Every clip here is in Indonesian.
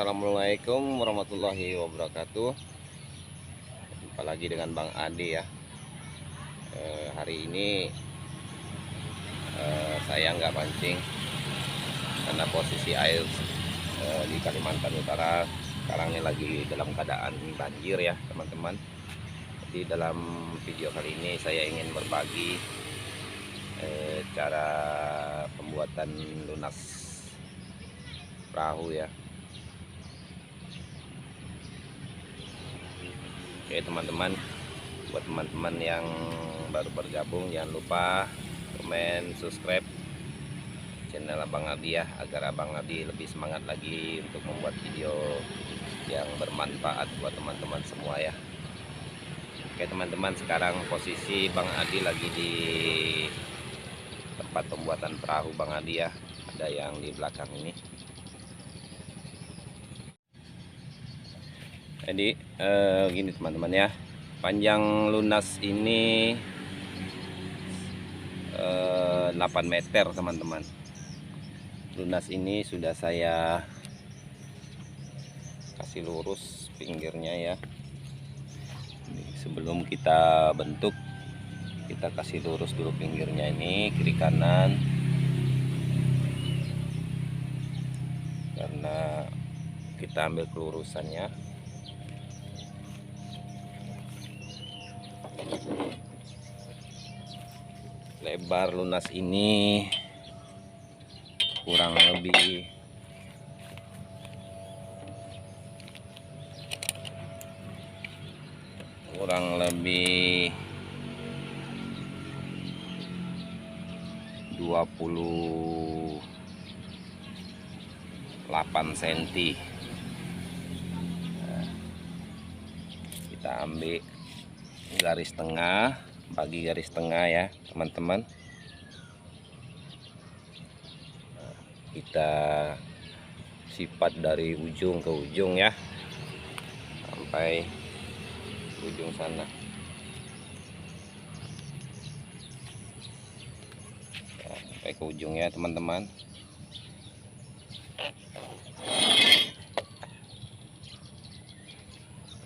Assalamualaikum warahmatullahi wabarakatuh. Jumpa lagi dengan Bang Ade ya. Hari ini saya nggak mancing karena posisi air di Kalimantan Utara sekarang ini lagi dalam keadaan banjir ya teman-teman. Jadi dalam video kali ini saya ingin berbagi cara pembuatan lunas perahu ya. Oke teman-teman, buat teman-teman yang baru bergabung jangan lupa komen, subscribe channel Abang Adi ya, agar Abang Adi lebih semangat lagi untuk membuat video yang bermanfaat buat teman-teman semua ya. Oke teman-teman, sekarang posisi Bang Adi lagi di tempat pembuatan perahu Bang Adi ya, ada yang di belakang ini. Jadi gini teman-teman ya, panjang lunas ini 8 meter teman-teman. Lunas ini sudah saya kasih lurus pinggirnya ya. Sebelum kita bentuk, kita kasih lurus dulu pinggirnya ini kiri kanan, karena kita ambil kelurusannya. Lebar lunas ini kurang lebih 28 cm. Kita ambil garis tengah, bagi garis tengah ya teman-teman. Kita sipat dari ujung ke ujung ya, sampai ujung sana. Sampai ke ujung ya teman-teman.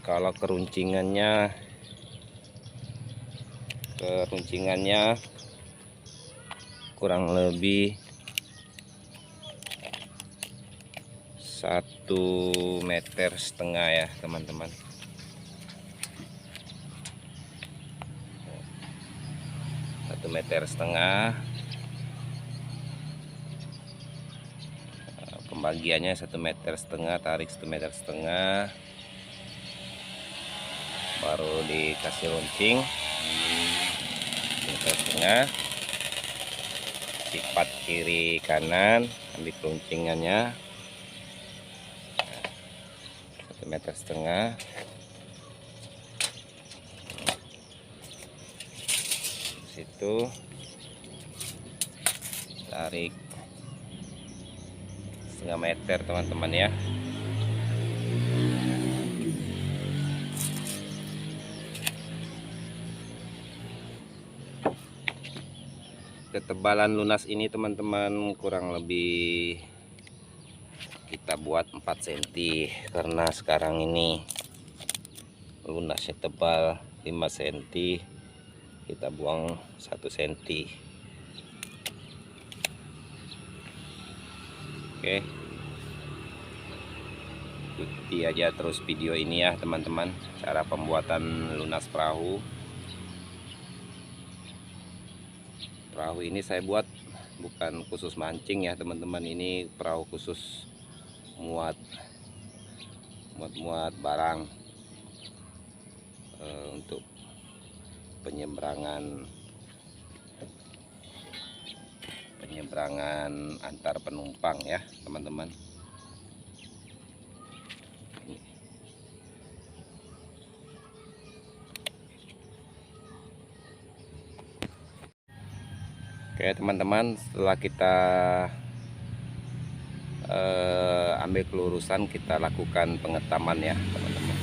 Kalau keruncingannya kurang lebih 1,5 meter ya teman-teman. 1,5 meter. Pembagiannya 1,5 meter, tarik 1,5 meter, baru dikasih runcing 1,5 meter, sipat kiri kanan, ambil runcingannya 1,5 meter. Situ tarik 1,5 meter teman-teman ya. Ketebalan lunas ini teman-teman kurang lebih kita buat 4 cm, karena sekarang ini lunasnya tebal 5 cm, kita buang 1 cm. Oke, ikuti aja terus video ini ya teman-teman, cara pembuatan lunas perahu. Perahu ini saya buat bukan khusus mancing ya teman-teman, ini perahu khusus muat barang untuk penyeberangan antar penumpang ya teman-teman. Oke teman-teman, setelah kita ambil kelurusan, kita lakukan pengetaman ya teman-teman.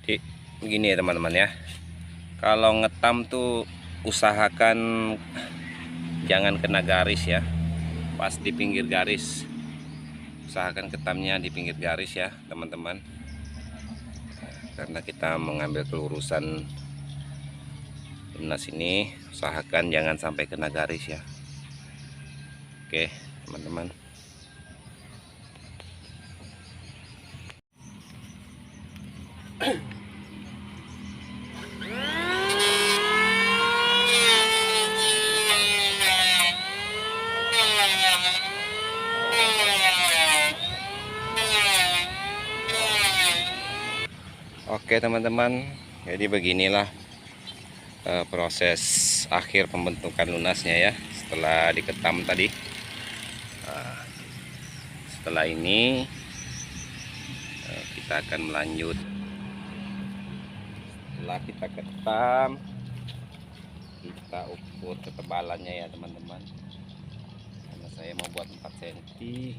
Jadi begini ya teman-teman ya, kalau ngetam tuh usahakan jangan kena garis ya, pas di pinggir garis. Usahakan ketamnya di pinggir garis ya teman-teman, karena kita mengambil kelurusan lunas ini. Usahakan jangan sampai kena garis ya. Oke teman-teman. Oke teman-teman, jadi beginilah proses akhir pembentukan lunasnya ya, setelah diketam tadi. Setelah ini kita akan melanjut. Setelah kita ketam, kita ukur ketebalannya ya teman-teman, karena saya mau buat 4 cm.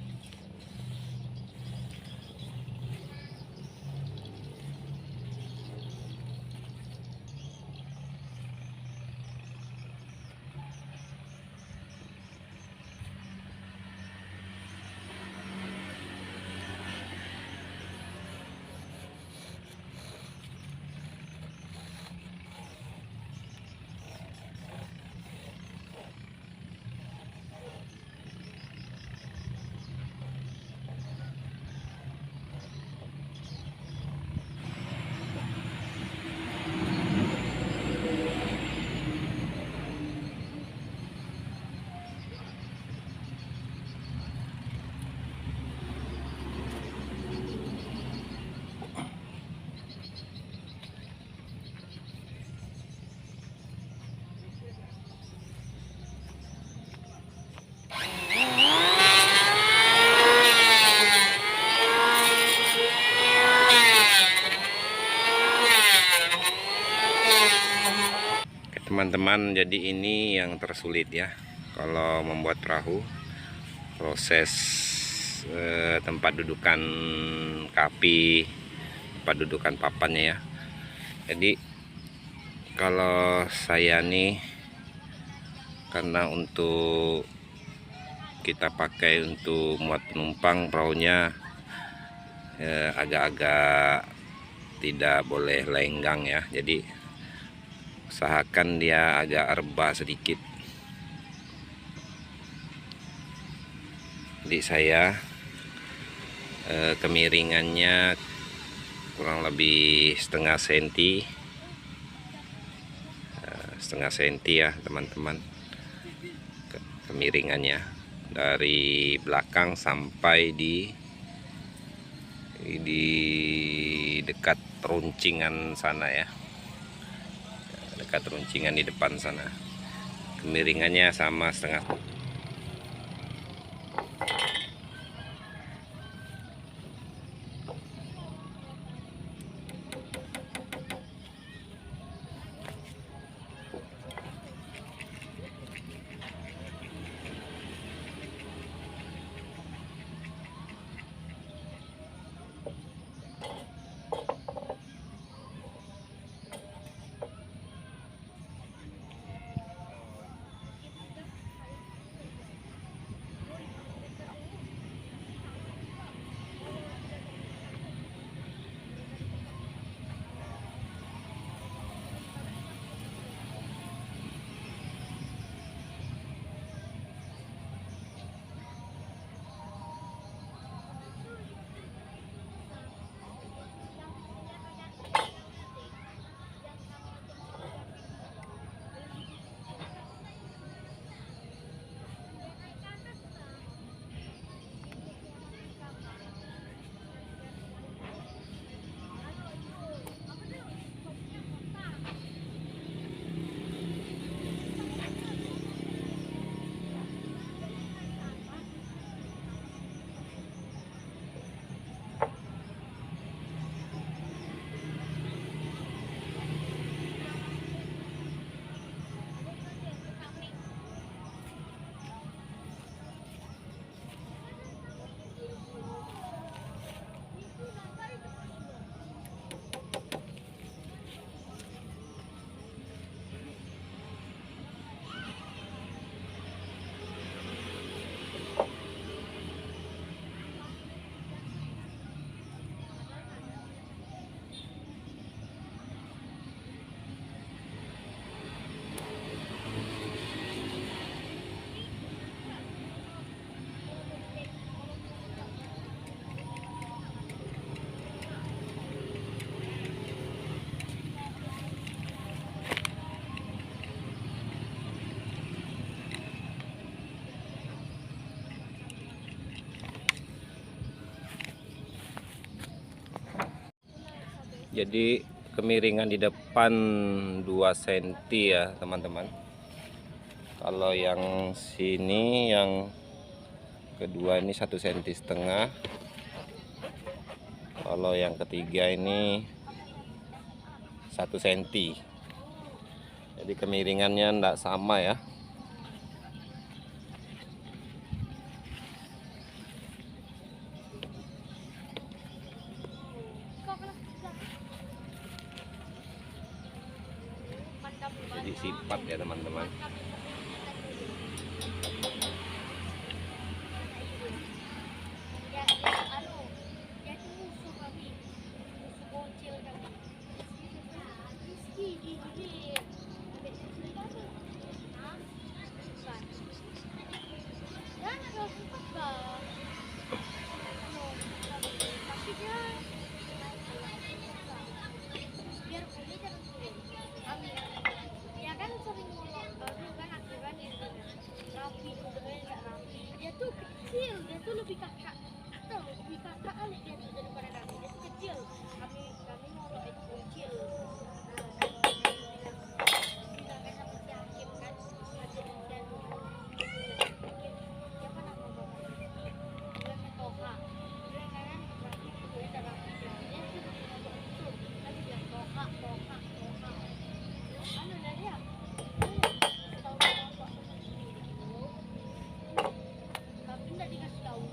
Teman-teman, jadi ini yang tersulit ya kalau membuat perahu, proses tempat dudukan kapi, tempat dudukan papannya ya. Jadi kalau saya nih, karena untuk kita pakai untuk muat penumpang, perahunya agak-agak tidak boleh lenggang ya, jadi usahakan dia agak rebah sedikit. Jadi saya kemiringannya kurang lebih setengah senti ya teman-teman, kemiringannya dari belakang sampai di dekat runcingan sana ya, dekat runcingan di depan sana, kemiringannya sama setengah. Jadi kemiringan di depan 2 cm ya teman-teman. Kalau yang sini yang kedua ini 1,5 cm. Kalau yang ketiga ini 1 cm. Jadi kemiringannya tidak sama ya. Jadi sifat ya teman-teman. Dia tuh lebih kakak atau lebih kakak kali dia tuh daripada kami. Dia tuh kecil, kami ngolok itu kecil. Bilangnya sama si Hakim kan, Hakim dan siapa nama bapaknya? Bilangnya Toha. Bilang kan rapi itu ya dan rapi bilangnya itu ngolok itu. Kami bilang Toha. Anu dari ya? Tahu bapak. Tapi nggak dikasih tahu.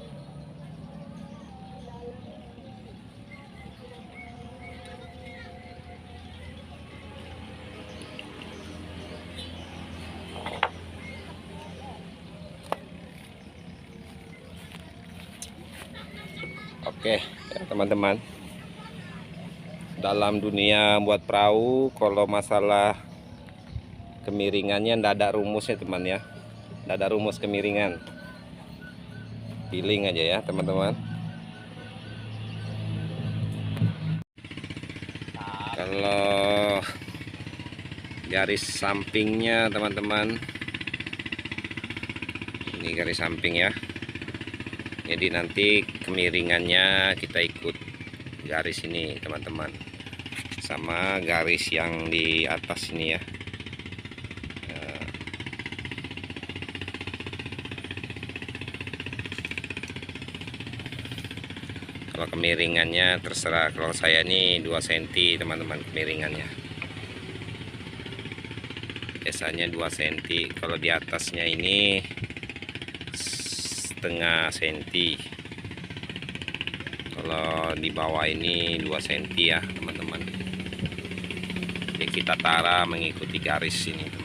Oke ya teman-teman, dalam dunia buat perahu kalau masalah kemiringannya ndak ada rumusnya teman ya, ndak ada rumus kemiringan, feeling aja ya teman-teman. Kalau garis sampingnya teman-teman, ini garis samping ya, jadi nanti kemiringannya kita ikut garis ini teman-teman, sama garis yang di atas ini ya. Kalau kemiringannya terserah, kalau saya ini 2 cm teman-teman kemiringannya, biasanya 2 cm. Kalau di atasnya ini setengah senti, kalau di bawah ini 2 cm ya teman-teman. Jadi kita tara mengikuti garis ini teman-teman.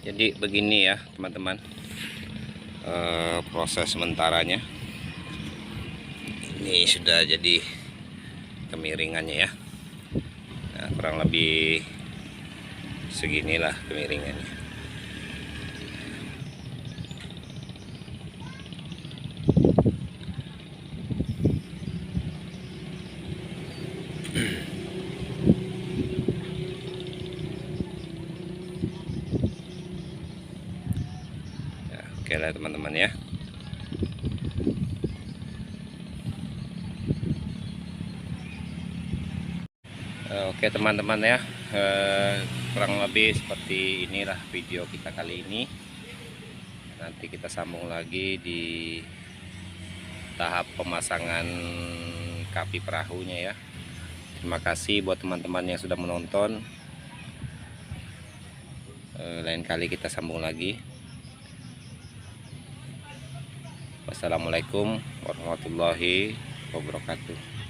Jadi begini ya teman-teman, proses sementaranya. Ini sudah jadi kemiringannya ya. Nah, kurang lebih seginilah kemiringannya. Ya, oke lah teman-teman ya. Oke teman-teman ya, kurang lebih seperti inilah video kita kali ini. Nanti kita sambung lagi di tahap pemasangan kapi perahunya ya. Terima kasih buat teman-teman yang sudah menonton. Lain kali kita sambung lagi. Wassalamualaikum warahmatullahi wabarakatuh.